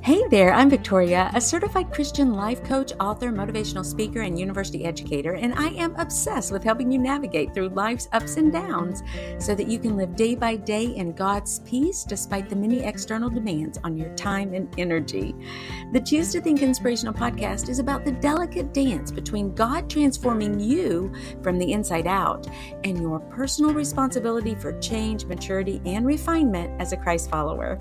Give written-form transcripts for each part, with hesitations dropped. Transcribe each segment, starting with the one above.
Hey there, I'm Victoria, a certified Christian life coach, author, motivational speaker, and university educator, and I am obsessed with helping you navigate through life's ups and downs so that you can live day by day in God's peace despite the many external demands on your time and energy. The Choose to Think Inspirational podcast is about the delicate dance between God transforming you from the inside out and your personal responsibility for change, maturity, and refinement as a Christ follower.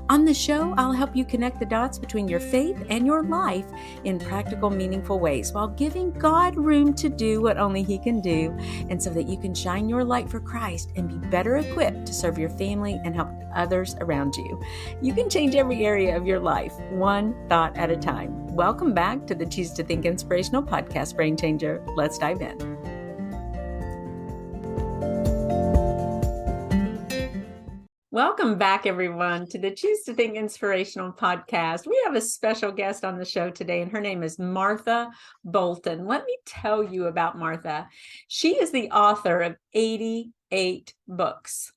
On the show, I'll help you connect the dots between your faith and your life in practical, meaningful ways while giving God room to do what only He can do, and so that you can shine your light for Christ and be better equipped to serve your family and help others around you. You can change every area of your life, one thought at a time. Welcome back to the Choose to Think Inspirational podcast, Brain Changer. Let's dive in. Welcome back, everyone, to the Choose to Think Inspirational podcast. We have a special guest on the show today, and her name is Martha Bolton. Let me tell you about Martha. She is the author of 88 books.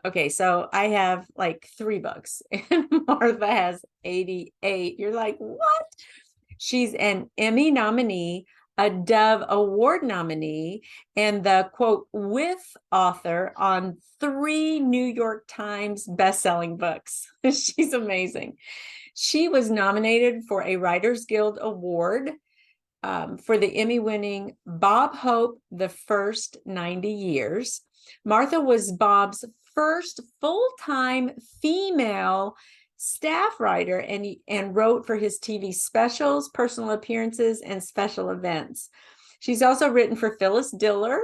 Okay, so I have like 3 books, and Martha has 88. You're like, what? She's an Emmy nominee, a Dove Award nominee, and the quote with author on 3 New York Times bestselling books. She's amazing. She was nominated for a Writers Guild Award for the Emmy-winning Bob Hope, The First 90 Years. Martha was Bob's first full-time female staff writer and wrote for his TV specials, personal appearances, and special events. She's also written for Phyllis Diller.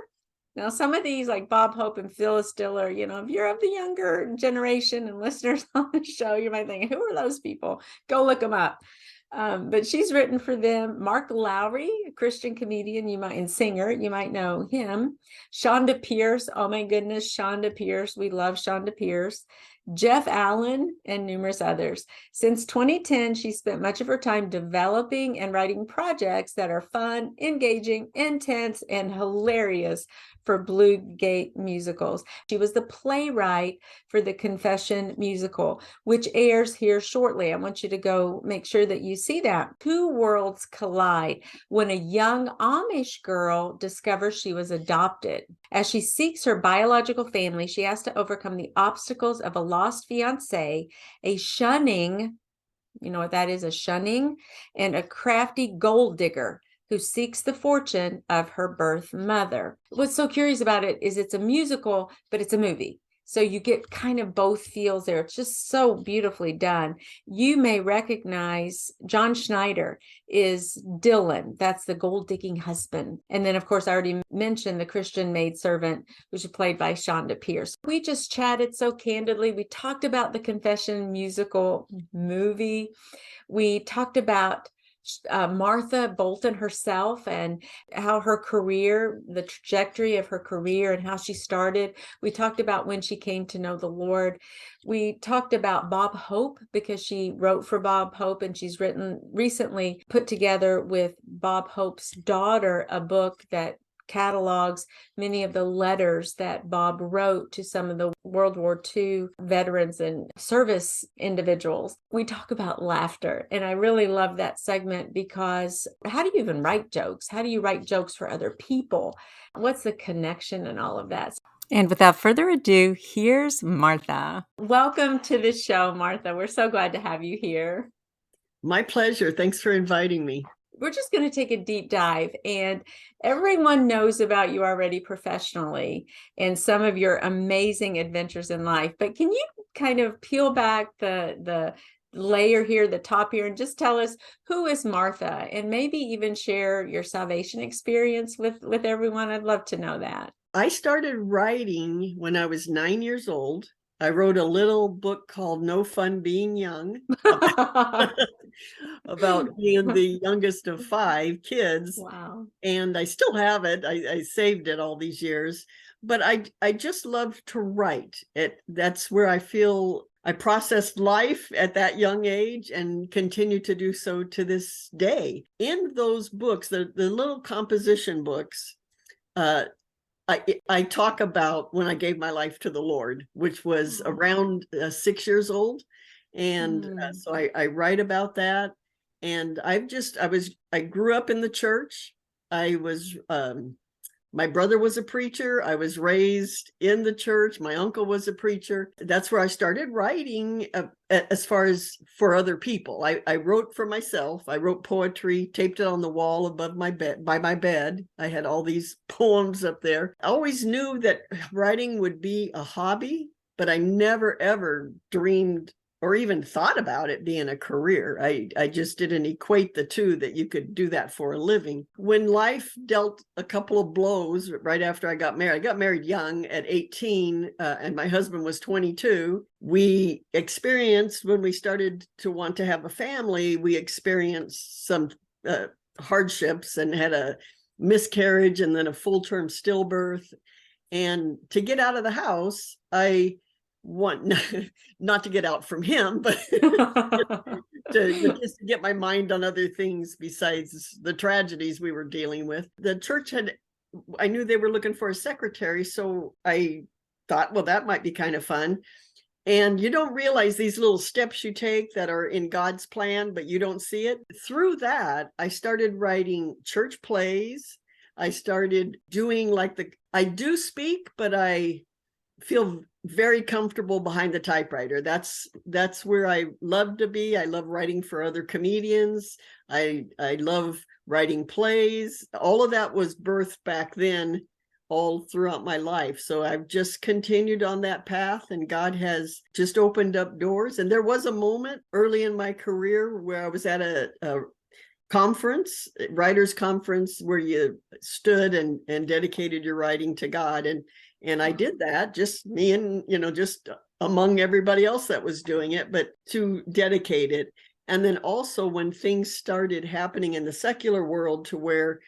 Now, some of these, like Bob Hope and Phyllis Diller, if you're of the younger generation and listeners on the show, you might think, who are those people? Go look them up. But she's written for them. Mark Lowry, a Christian comedian and singer, you might know him. Chonda Pierce, oh my goodness, Chonda Pierce. We love Chonda Pierce. Jeff Allen, and numerous others. Since 2010, she spent much of her time developing and writing projects that are fun, engaging, intense, and hilarious for Blue Gate musicals. She was the playwright for the Confession musical, which airs here shortly. I want you to go make sure that you see that. 2 worlds collide when a young Amish girl discovers she was adopted. As she seeks her biological family, she has to overcome the obstacles of a lost fiancé, a shunning, you know what that is, a shunning, and a crafty gold digger who seeks the fortune of her birth mother. What's so curious about it is it's a musical, but it's a movie. So you get kind of both feels there. It's just so beautifully done. You may recognize John Schneider is Dylan. That's the gold digging husband. And then, of course, I already mentioned the Christian maidservant, which is played by Chonda Pierce. We just chatted so candidly. We talked about the Confession musical movie. We talked about Martha Bolton herself and how her career, the trajectory of her career and how she started. We talked about when she came to know the Lord. We talked about Bob Hope because she wrote for Bob Hope, and she's recently put together with Bob Hope's daughter a book that catalogs many of the letters that Bob wrote to some of the World War II veterans and service individuals. We talk about laughter, and I really love that segment because how do you even write jokes? How do you write jokes for other people? What's the connection and all of that? And without further ado, here's Martha. Welcome to the show, Martha. We're so glad to have you here. My pleasure. Thanks for inviting me. We're just going to take a deep dive, and everyone knows about you already professionally and some of your amazing adventures in life. But can you kind of peel back the layer here, the top here, and just tell us who is Martha, and maybe even share your salvation experience with everyone? I'd love to know that. I started writing when I was 9 years old. I wrote a little book called No Fun Being Young about being the youngest of 5 kids. Wow. And I still have it. I saved it all these years. But I just love to write. That's where I feel I processed life at that young age and continue to do so to this day. In those books, the little composition books, I talk about when I gave my life to the Lord, which was around 6 years old. And Mm. so I write about that. And I grew up in the church. I was, my brother was a preacher. I was raised in the church. My uncle was a preacher. That's where I started writing as far as for other people. I wrote for myself. I wrote poetry, taped it on the wall above my bed, by my bed. I had all these poems up there. I always knew that writing would be a hobby, but I never, ever dreamed or even thought about it being a career. I just didn't equate the two, that you could do that for a living. When life dealt a couple of blows right after I got married young at 18, and my husband was 22. We experienced, when we started to want to have a family, we experienced some hardships and had a miscarriage and then a full-term stillbirth. And to get out of the house, I want not to get out from him, but just to get my mind on other things besides the tragedies we were dealing with. The church I knew they were looking for a secretary, so I thought, well, that might be kind of fun. And you don't realize these little steps you take that are in God's plan, but you don't see it. Through that, I started writing church plays. I started doing I do speak, but I feel very comfortable behind the typewriter. That's where I love to be. I love writing for other comedians. I love writing plays. All of that was birthed back then, all throughout my life. So I've just continued on that path, and God has just opened up doors. And there was a moment early in my career where I was at a conference, writers conference, where you stood and dedicated your writing to God. And I did that, just me and, just among everybody else that was doing it, but to dedicate it. And then also when things started happening in the secular world, to where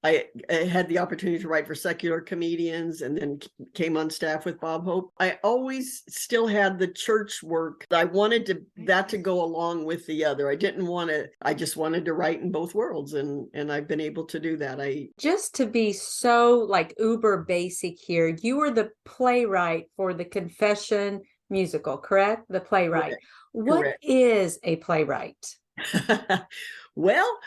I had the opportunity to write for secular comedians, and then came on staff with Bob Hope. I always still had the church work. I wanted that to go along with the other. I just wanted to write in both worlds, and I've been able to do that. Just to be so uber basic here, you were the playwright for the Confession musical, correct? The playwright. Correct. What Correct. is a playwright? Well,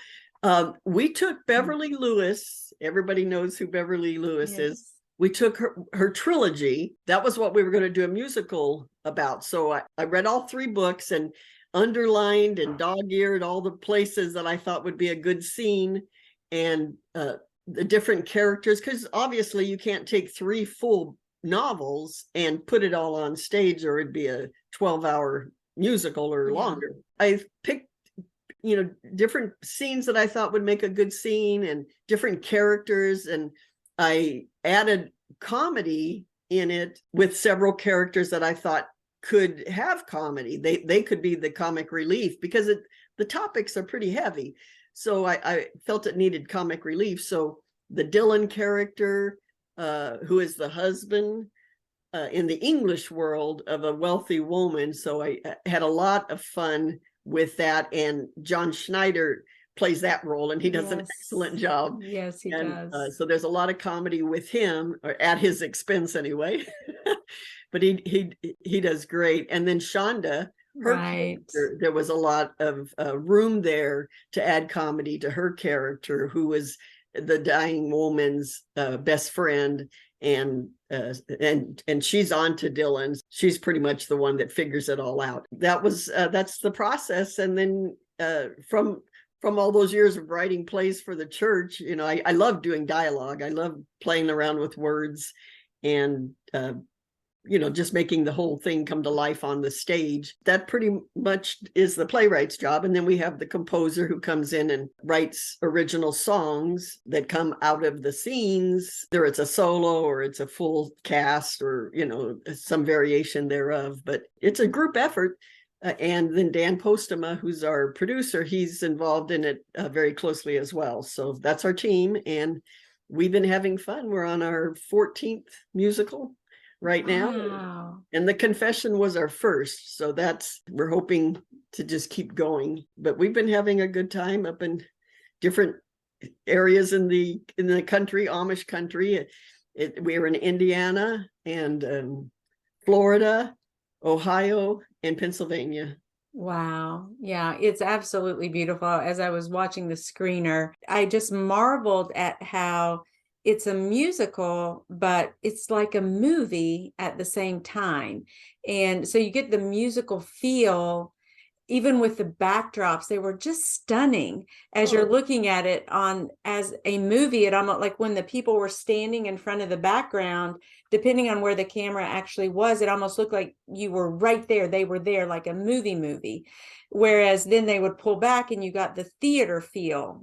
we took Beverly Lewis. Everybody knows who Beverly Lewis is. We took her trilogy. That was what we were going to do a musical about. So I read all 3 books and underlined and dog-eared all the places that I thought would be a good scene, and the different characters, because obviously you can't take 3 full novels and put it all on stage, or it'd be a 12-hour musical or longer. I picked different scenes that I thought would make a good scene, and different characters. And I added comedy in it with several characters that I thought could have comedy. They could be the comic relief, because the topics are pretty heavy. So I felt it needed comic relief. So the Dylan character, who is the husband in the English world of a wealthy woman. So I had a lot of fun with that, and John Schneider plays that role, and he does an excellent job. Yes, he does. So there's a lot of comedy with him, or at his expense anyway. But he does great. And then Chonda, her character, there was a lot of room there to add comedy to her character, who was the dying woman's best friend. And she's on to Dylan. She's pretty much the one that figures it all out. That's the process. And then from all those years of writing plays for the church, I love doing dialogue. I love playing around with words, and just making the whole thing come to life on the stage. That pretty much is the playwright's job. And then we have the composer, who comes in and writes original songs that come out of the scenes. Whether it's a solo or it's a full cast, or, some variation thereof, but it's a group effort. And then Dan Postema, who's our producer, he's involved in it very closely as well. So that's our team, and we've been having fun. We're on our 14th musical right now. Wow. And the Confession was our first, so we're hoping to just keep going. But we've been having a good time up in different areas in the country, Amish country. We were in Indiana and Florida, Ohio, and Pennsylvania. Wow. Yeah, it's absolutely beautiful. As I was watching the screener, I just marveled at how it's a musical, but it's like a movie at the same time. And so you get the musical feel, even with the backdrops. They were just stunning as you're Oh, looking at it on as a movie. It almost like when the people were standing in front of the background, depending on where the camera actually was, it almost looked like you were right there. They were there like a movie. Whereas then they would pull back and you got the theater feel,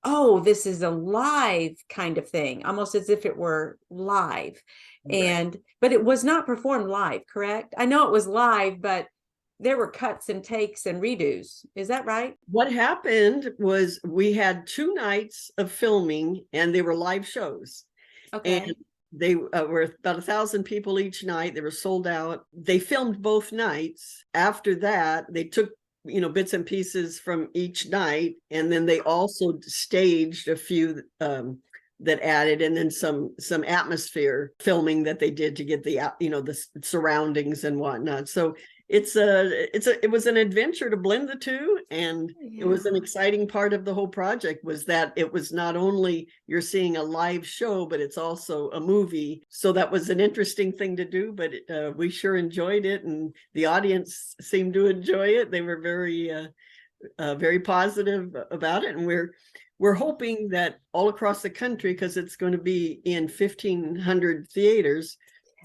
oh, this is a live kind of thing, almost as if it were live. right. But it was not performed live, correct? I know it was live, but there were cuts and takes and redos. Is that right? What happened was we had 2 nights of filming and they were live shows. And Okay. they were about 1,000 people each night. They were sold out. They filmed both nights. After that, they took bits and pieces from each night, and then they also staged a few that added, and then some atmosphere filming that they did to get the surroundings and whatnot. So it was an adventure to blend the two, and it was an Yeah. exciting part of the whole project was that it was not only you're seeing a live show, but it's also a movie. So that was an interesting thing to do, but we sure enjoyed it, and the audience seemed to enjoy it. They were very positive about it, and we're hoping that all across the country, because it's going to be in 1,500 theaters,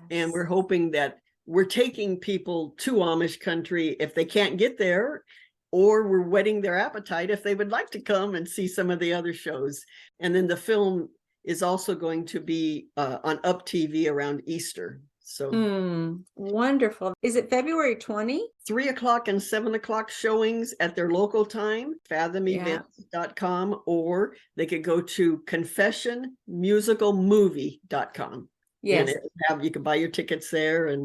and we're Yes. hoping that we're taking people to Amish country if they can't get there, or we're whetting their appetite if they would like to come and see some of the other shows. And then the film is also going to be on Up TV around Easter. So Wonderful. Is it February 20? 3 o'clock and 7 o'clock showings at their local time, Yeah. fathomevents.com, or they could go to confessionmusicalmovie.com. And Yes. you can buy your tickets there,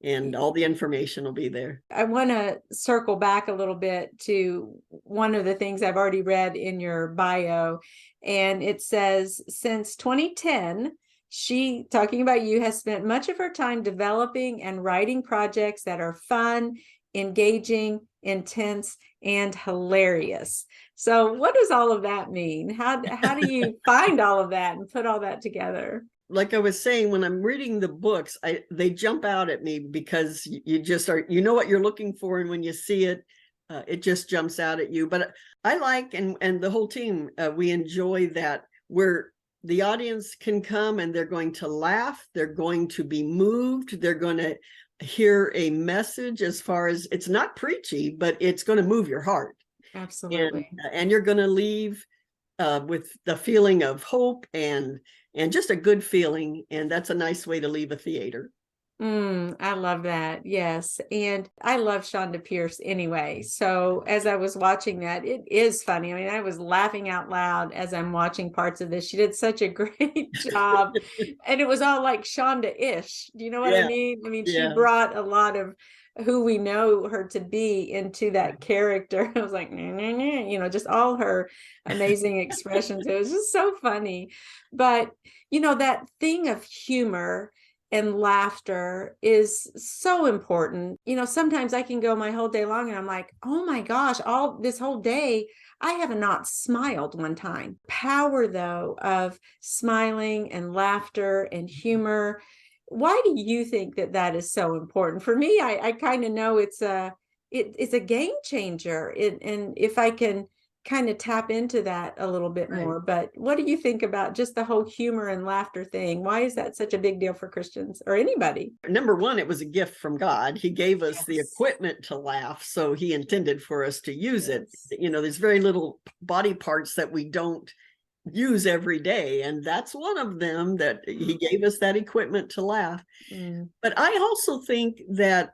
and all the information will be there. I want to circle back a little bit to one of the things I've already read in your bio. And it says, since 2010, she, talking about you, has spent much of her time developing and writing projects that are fun, engaging, intense, and hilarious. So what does all of that mean? How do you find all of that and put all that together? Like I was saying, when I'm reading the books, they jump out at me because you just are, what you're looking for, and when you see it, it just jumps out at you. But I like, and the whole team, we enjoy that, where the audience can come and they're going to laugh, they're going to be moved, they're going to hear a message, as far as it's not preachy, but it's going to move your heart, Absolutely. and you're going to leave with the feeling of hope and just a good feeling. And that's a nice way to leave a theater. I love that. Yes. And I love Chonda Pierce anyway. So as I was watching that, it is funny. I mean, I was laughing out loud as I'm watching parts of this. She did such a great job. And it was all like Shonda-ish. Do you know what I Yeah, mean? I mean, she yeah. brought a lot of who we know her to be into that character. I was like, nah, nah, nah, just all her amazing expressions. It was just so funny. But, that thing of humor and laughter is so important. Sometimes I can go my whole day long and I'm like, oh my gosh, all this whole day, I have not smiled one time. Power, though, of smiling and laughter and humor. Why do you think that is so important? For me, I kind of know it's a game changer. And if I can kind of tap into that a little bit Right. more. But what do you think about just the whole humor and laughter thing? Why is that such a big deal for Christians or anybody? Number one, it was a gift from God. He gave us the Yes. equipment to laugh, so he intended for us to use it. Yes. There's very little body parts that we don't use every day, and that's one of them, that he gave us that equipment to laugh. Mm. But I also think that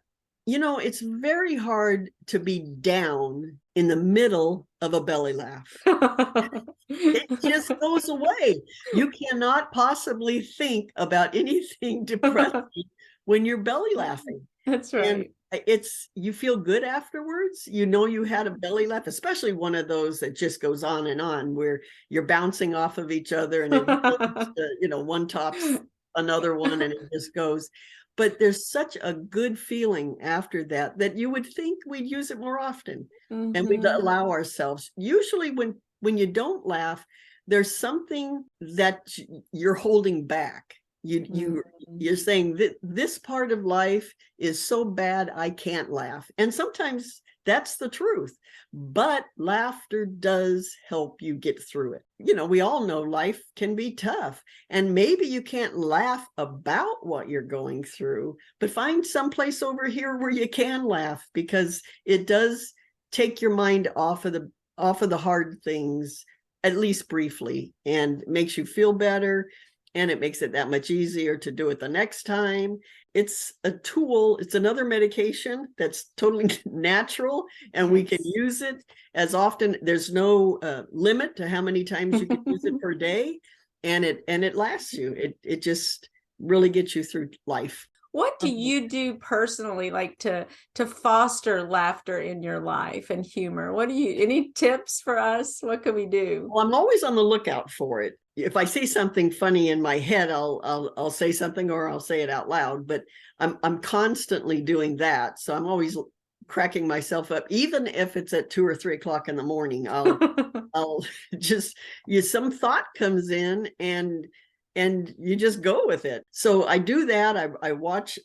it's very hard to be down in the middle of a belly laugh. It just goes away. You cannot possibly think about anything depressing when you're belly laughing. That's And right. you feel good afterwards. You had a belly laugh, especially one of those that just goes on and on, where you're bouncing off of each other, and it builds, one tops another one, and it just goes. but there's such a good feeling after that, that you would think we'd use it more often. And we'd allow ourselves. Usually when you don't laugh, there's something that you're holding back. You're saying that this part of life is so bad I can't laugh. And sometimes that's the truth. But laughter does help you get through it. You know, we all know life can be tough. And maybe you can't laugh about what you're going through, but find someplace over here where you can laugh, because it does take your mind off of the hard things, at least briefly, and makes you feel better. And it makes it that much easier to do it the next time. It's a tool. It's another medication that's totally natural, and we can use it as often. There's no limit to how many times you can use it per day, and it lasts you. It just really gets you through life. What do you do personally, like to foster laughter in your life and humor? Any tips for us? What can we do? Well, I'm always on the lookout for it. If I see something funny in my head, I'll say something, or I'll say it out loud, but I'm constantly doing that. So I'm always cracking myself up, even if it's at 2 or 3 o'clock in the morning. I'll just, some thought comes in, and you just go with it. So I do that. I watch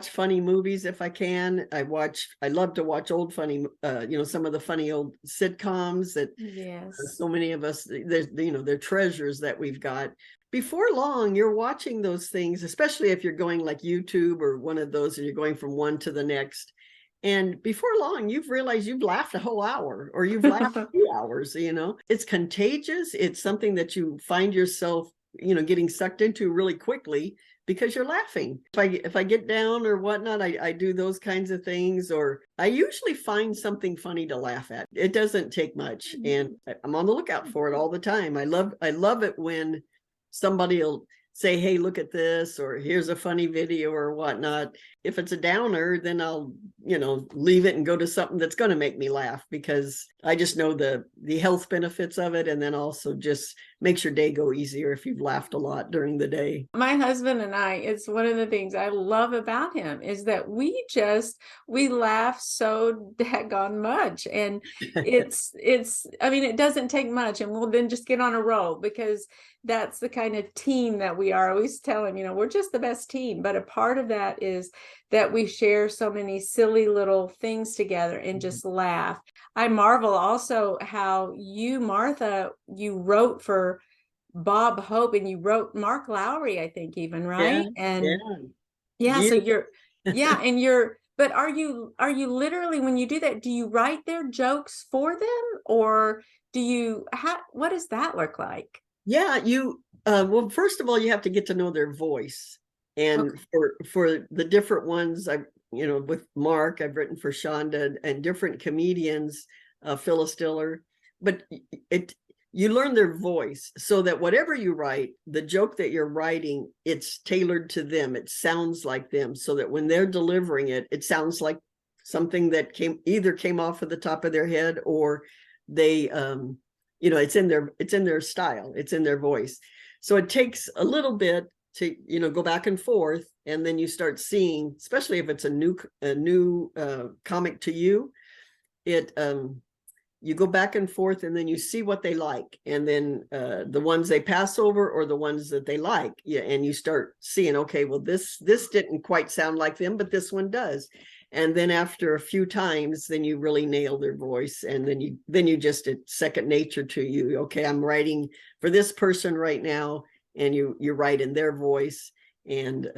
funny movies if I can. I love to watch old funny, some of the funny old sitcoms that so many of us, they're treasures that we've got. Before long, you're watching those things, especially if you're going like YouTube or one of those, and you're going from one to the next. And before long, you've realized you've laughed a whole hour, or you've laughed 2 hours, It's contagious. It's something that you find yourself getting sucked into really quickly because you're laughing. If I get down or whatnot, I do those kinds of things, or I usually find something funny to laugh at. It doesn't take much, and I'm on the lookout for it all the time. I love it when somebody will say, hey, look at this, or here's a funny video or whatnot. If it's a downer, then I'll, leave it and go to something that's going to make me laugh, because I just know the health benefits of it. And then also just makes your day go easier if you've laughed a lot during the day. My husband and I, it's one of the things I love about him is that we laugh so daggone much. And it doesn't take much, and we'll then just get on a roll, because that's the kind of team that we are. I always tell him, we're just the best team. But a part of that is that we share so many silly little things together and just laugh. I marvel also how you, Martha, you wrote for Bob Hope, and you wrote Mark Lowry, I think, even, right? So but are you literally, when you do that, do you write their jokes for them, or what does that look like? Yeah, well, first of all, you have to get to know their voice. And for the different ones, with Mark, I've written for Chonda and different comedians, Phyllis Diller, but you learn their voice, so that whatever you write, the joke that you're writing, it's tailored to them. It sounds like them, so that when they're delivering it, it sounds like something that came off of the top of their head, or they, it's in their style, it's in their voice. So it takes a little bit to go back and forth, and then you start seeing, especially if it's a new comic to you, you go back and forth, and then you see what they like, and then the ones they pass over, or the ones that they like, and you start seeing, okay, well, this didn't quite sound like them, but this one does. And then after a few times, then you really nail their voice, and then you just, it's second nature to you. Okay, I'm writing for this person right now, and you write in their voice, and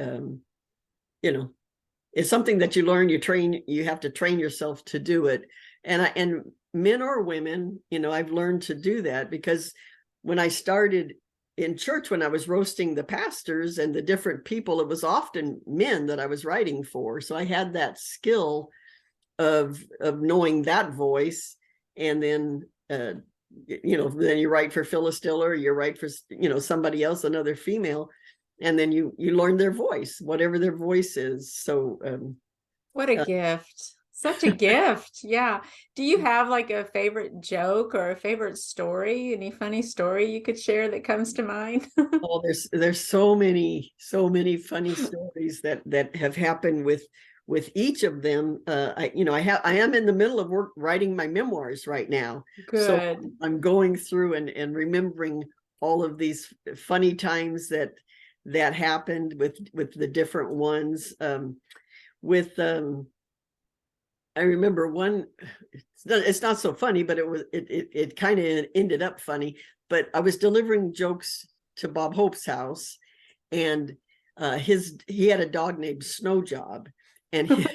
it's something that you learn. You have to train yourself to do it, and men or women, I've learned to do that, because when I started in church, when I was roasting the pastors and the different people, it was often men that I was writing for. So I had that skill of knowing that voice. And then, then you write for Phyllis Diller, you write for, somebody else, another female, and then you learn their voice, whatever their voice is. So what a gift. Such a gift. Yeah. Do you have like a favorite joke or a favorite story? Any funny story you could share that comes to mind? Oh, there's so many funny stories that have happened with each of them. I am in the middle of writing my memoirs right now. So Good. I'm going through and remembering all of these funny times that happened with the different ones. I remember one, it's not so funny, but it kind of ended up funny. But I was delivering jokes to Bob Hope's house, and he had a dog named Snow Job, and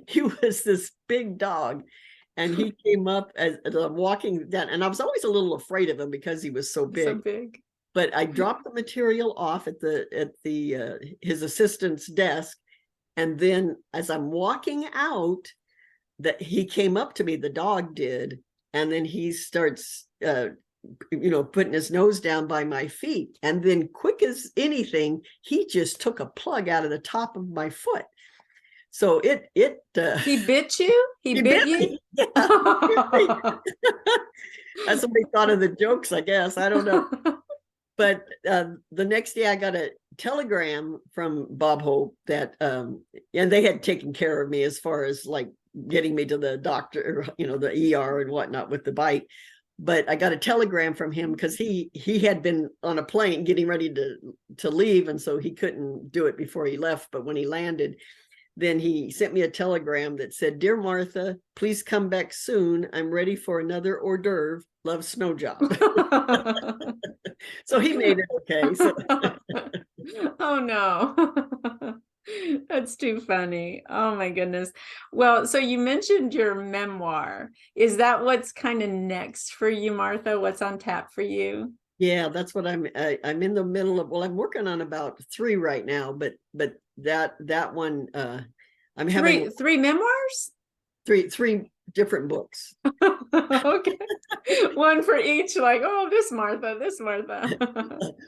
he was this big dog, and he came up as I'm walking down, and I was always a little afraid of him because he was so big. So big. But I dropped the material off at his assistant's desk, and then as I'm walking out, that he came up to me, the dog did, and then he starts putting his nose down by my feet, and then quick as anything, he just took a plug out of the top of my foot. So he bit you? He bit you? Me. Yeah. That's what we thought of the jokes, I guess. I don't know. But the next day I got a telegram from Bob Hope that and they had taken care of me as far as like getting me to the doctor, the ER and whatnot with the bite. But I got a telegram from him because he had been on a plane getting ready to leave, and so he couldn't do it before he left. But when he landed, then he sent me a telegram that said, "Dear Martha, please come back soon. I'm ready for another hors d'oeuvre. Love, Snow Job." So he made it okay. So. Oh no. That's too funny. Oh my goodness. Well, so you mentioned your memoir. Is that what's kind of next for you, Martha? What's on tap for you? Yeah, that's what I'm in the middle of. Well, I'm working on about 3 right now, but that one I'm having three memoirs? Three different books. Okay. One for each, like, oh, this Martha.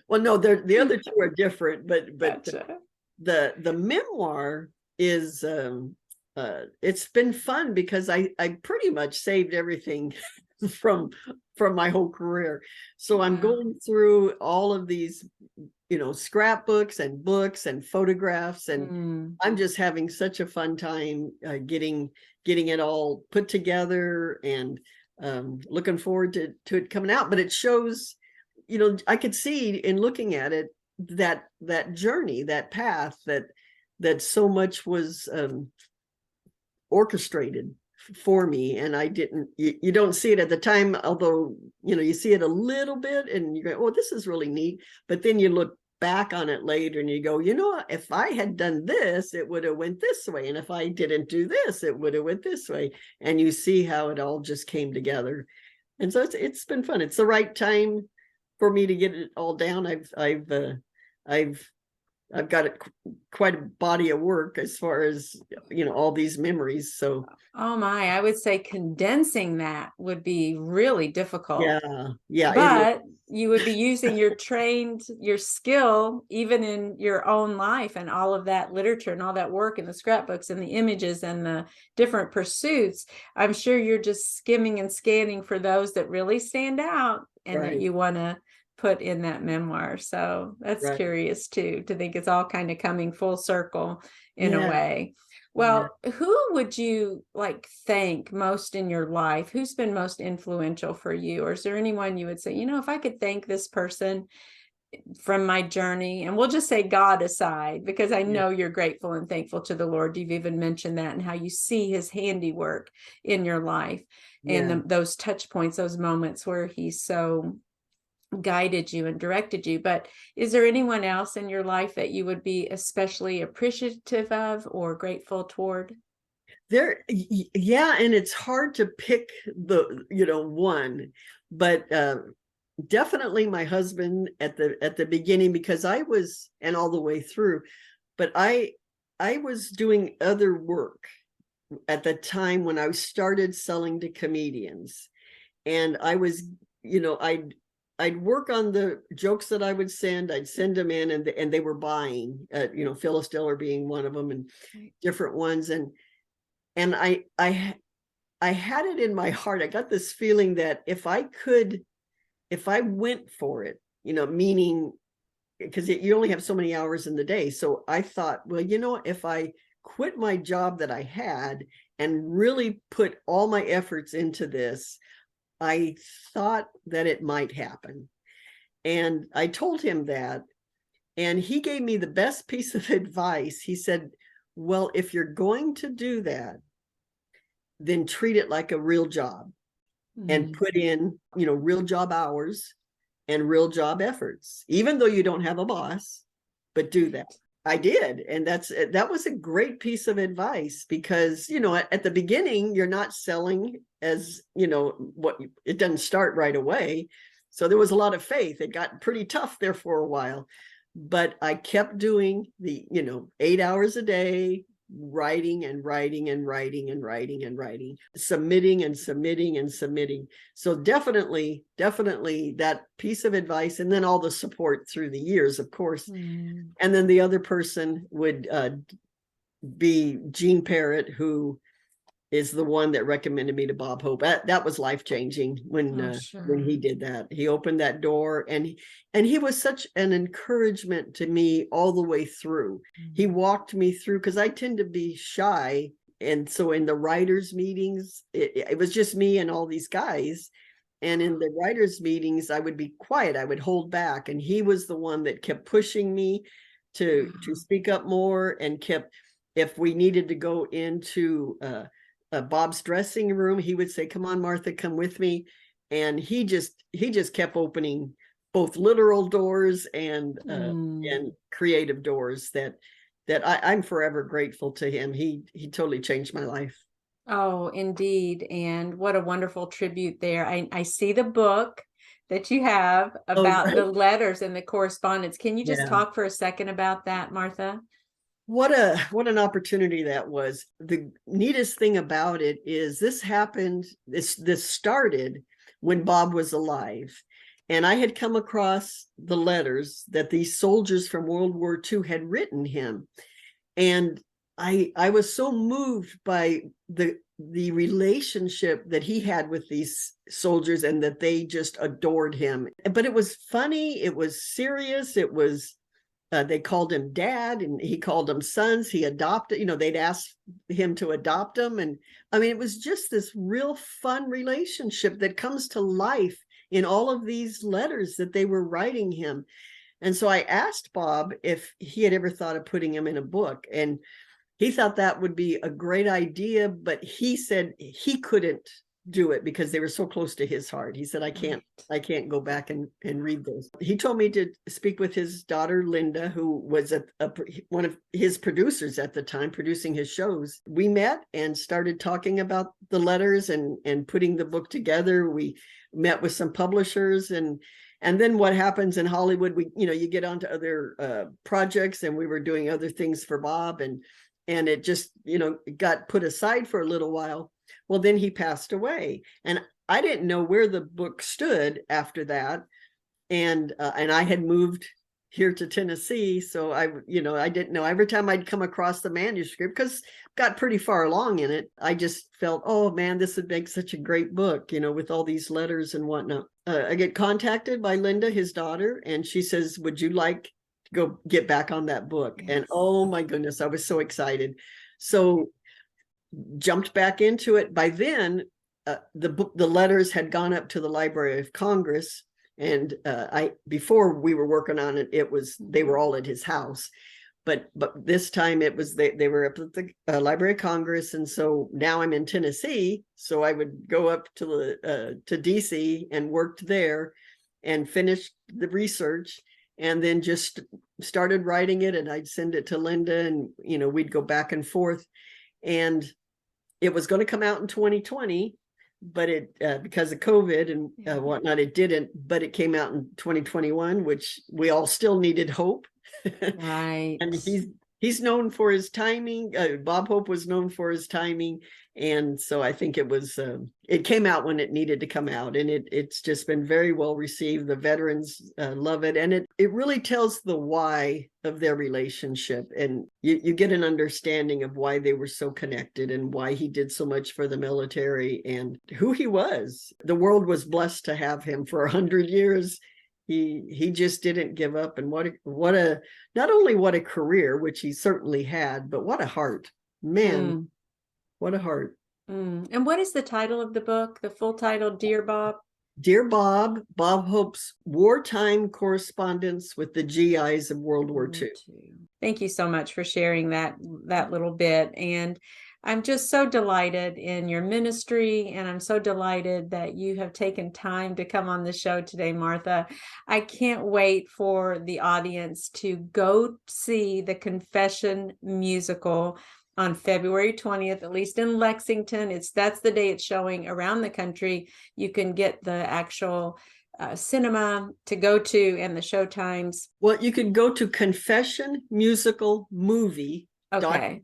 Well, no, the other 2 are different, but Gotcha. the memoir is it's been fun because I pretty much saved everything from my whole career. So I'm going through all of these scrapbooks and books and photographs, and I'm just having such a fun time getting it all put together, and looking forward to it coming out. But it shows, I could see in looking at it that journey, that path that so much was orchestrated for me, and I didn't. You don't see it at the time, although you see it a little bit, and you go, "Oh, this is really neat." But then you look back on it later, and you go, if I had done this, it would have went this way, and if I didn't do this, it would have went this way. And you see how it all just came together, and so it's been fun. It's the right time for me to get it all down. I've got quite a body of work as far as all these memories. So oh my, I would say condensing that would be really difficult. Yeah. But you would be using your skill even in your own life, and all of that literature and all that work and the scrapbooks and the images and the different pursuits. I'm sure you're just skimming and scanning for those that really stand out and that you want to put in that memoir. So that's curious too, to think it's all kind of coming full circle in a way. Well, who would you thank most in your life? Who's been most influential for you? Or is there anyone you would say, if I could thank this person from my journey, and we'll just say God aside, because I know you're grateful and thankful to the Lord. You've even mentioned that, and how you see his handiwork in your life, and those touch points, those moments where he's so guided you and directed you. But is there anyone else in your life that you would be especially appreciative of or grateful toward? And it's hard to pick the one, but definitely my husband at the beginning, because I was, and all the way through, but I was doing other work at the time when I started selling to comedians, and I was I'd work on the jokes that I would send. I'd send them in, and they were buying, Phyllis Diller being one of them, and different ones. And And I had it in my heart. I got this feeling that if I went for it, meaning, because you only have so many hours in the day. So I thought, well, if I quit my job that I had and really put all my efforts into this, I thought that it might happen. And I told him that, and he gave me the best piece of advice. He said, well, if you're going to do that, then treat it like a real job and put in, real job hours and real job efforts, even though you don't have a boss, but do that. I did. And that was a great piece of advice, because, at the beginning, you're not selling as, it doesn't start right away. So there was a lot of faith. It got pretty tough there for a while, but I kept doing the, 8 hours a day, writing and writing and writing and writing and writing, submitting and submitting and submitting. So definitely that piece of advice, and then all the support through the years, of course. And then the other person would be Gene Parrott, who is the one that recommended me to Bob Hope. That was life-changing when he did that. He opened that door, and he was such an encouragement to me all the way through. He walked me through, because I tend to be shy. And so in the writers' meetings, it was just me and all these guys. And in the writers' meetings, I would be quiet. I would hold back. And he was the one that kept pushing me to speak up more, and kept, if we needed to go into Bob's dressing room, he would say, come on, Martha, come with me. And he just kept opening both literal doors and creative doors that I'm forever grateful to him. He totally changed my life. Oh, indeed. And what a wonderful tribute there. I see the book that you have about the letters and the correspondence. Can you just talk for a second about that, Martha? What an opportunity that was. The neatest thing about it is this started when Bob was alive. And I had come across the letters that these soldiers from World War II had written him. And I was so moved by the relationship that he had with these soldiers, and that they just adored him. But it was funny, it was serious, it was they called him dad, and he called them sons. He adopted, they'd ask him to adopt them. And I mean, it was just this real fun relationship that comes to life in all of these letters that they were writing him. And so I asked Bob if he had ever thought of putting him in a book. And he thought that would be a great idea, but he said he couldn't do it because they were so close to his heart. He said, I can't go back and read those. He told me to speak with his daughter, Linda, who was one of his producers at the time, producing his shows. We met and started talking about the letters and putting the book together. We met with some publishers, and then what happens in Hollywood, you get onto other projects, and we were doing other things for Bob, and it just, got put aside for a little while. Well, then he passed away, and I didn't know where the book stood after that. And I had moved here to Tennessee. So I didn't know. Every time I'd come across the manuscript, because got pretty far along in it, I just felt, oh man, this would make such a great book, with all these letters and whatnot. I get contacted by Linda, his daughter, and she says, would you like to go get back on that book? Yes. And oh my goodness, I was so excited. So jumped back into it. By then, the letters had gone up to the Library of Congress, and before we were working on it, they were all at his house, but this time it was they were up at the Library of Congress, and so now I'm in Tennessee, so I would go up to DC and worked there, and finished the research, and then just started writing it, and I'd send it to Linda, and we'd go back and forth. And it was going to come out in 2020, but it because of COVID and whatnot, it didn't. But it came out in 2021, which we all still needed hope. Right. And he's known for his timing. Bob Hope was known for his timing, And so I think it came out when it needed to come out, and it's just been very well received. The veterans love it, and it really tells the why of their relationship, and you get an understanding of why they were so connected and why he did so much for the military and who he was. The world was blessed to have him for 100 years. He just didn't give up, and what a not only what a career, which he certainly had, but what a heart, man. What a heart. And what is the title of the book? The full title, Dear Bob? Dear Bob, Bob Hope's wartime correspondence with the GIs of World War II. Thank you so much for sharing that little bit. And I'm just so delighted in your ministry, and I'm so delighted that you have taken time to come on the show today, Martha. I can't wait for the audience to go see the Confession musical on February 20th, at least in Lexington. That's the day it's showing around the country. You can get the actual cinema to go to and the show times. Well, you could go to Confession Musical Movie. Okay.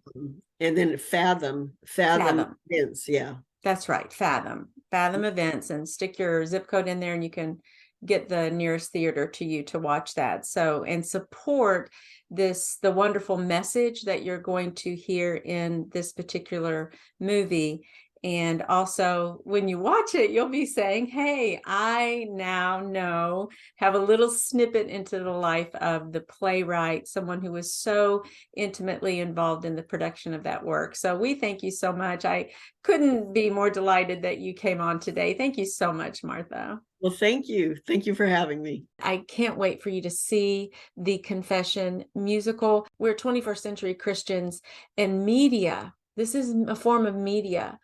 And then Fathom events. Yeah. That's right. Fathom events, and stick your zip code in there and you can get the nearest theater to you to watch that. So, and support the wonderful message that you're going to hear in this particular movie. And also, when you watch it, you'll be saying, hey, I now have a little snippet into the life of the playwright, someone who was so intimately involved in the production of that work. So we thank you so much. I couldn't be more delighted that you came on today. Thank you so much, Martha. Well, thank you. Thank you for having me. I can't wait for you to see the Confession musical. We're 21st century Christians, and media, this is a form of media.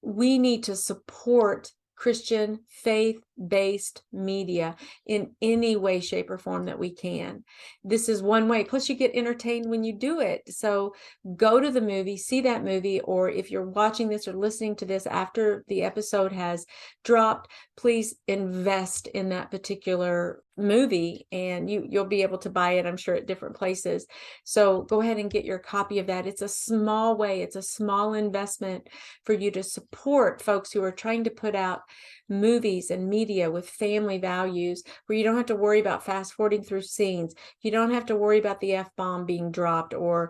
We need to support Christian faith-based media in any way, shape, or form that we can. This is one way. Plus, you get entertained when you do it. So go to the movie, see that movie, or if you're watching this or listening to this after the episode has dropped, please invest in that particular movie, and you'll be able to buy it, I'm sure, at different places. So go ahead and get your copy of that. It's a small way, it's a small investment for you to support folks who are trying to put out movies and media with family values, where you don't have to worry about fast forwarding through scenes. You don't have to worry about the F-bomb being dropped, or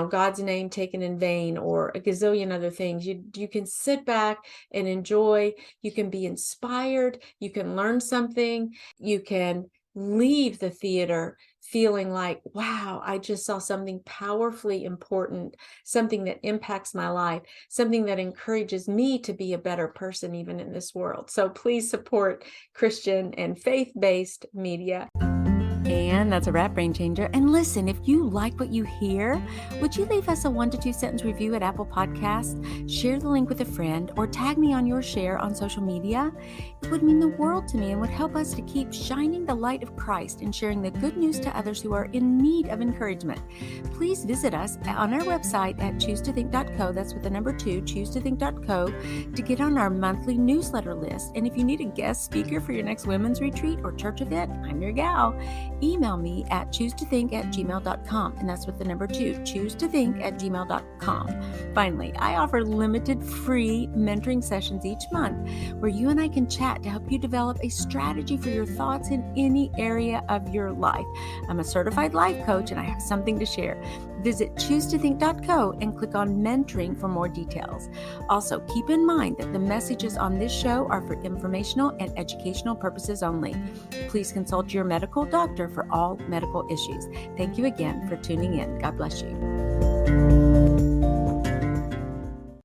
God's name taken in vain, or a gazillion other things. You can sit back and enjoy. You can be inspired. You can learn something. You can leave the theater feeling like, wow, I just saw something powerfully important, something that impacts my life, something that encourages me to be a better person even in this world. So please support Christian and faith-based media. And that's a wrap, Brain Changer. And listen, if you like what you hear, would you leave us a 1 to 2 sentence review at Apple Podcasts? Share the link with a friend, or tag me on your share on social media. It would mean the world to me and would help us to keep shining the light of Christ and sharing the good news to others who are in need of encouragement. Please visit us on our website at choosetothink.co. That's with the number 2, choosetothink.co, to get on our monthly newsletter list. And if you need a guest speaker for your next women's retreat or church event, I'm your gal. Email me at choosetothink@gmail.com, and that's with the number 2, choosetothink@gmail.com. Finally, I offer limited free mentoring sessions each month where you and I can chat to help you develop a strategy for your thoughts in any area of your life. I'm a certified life coach, and I have something to share. Visit choosetothink.co and click on mentoring for more details. Also, keep in mind that the messages on this show are for informational and educational purposes only. Please consult your medical doctor for all medical issues. Thank you again for tuning in. God bless you.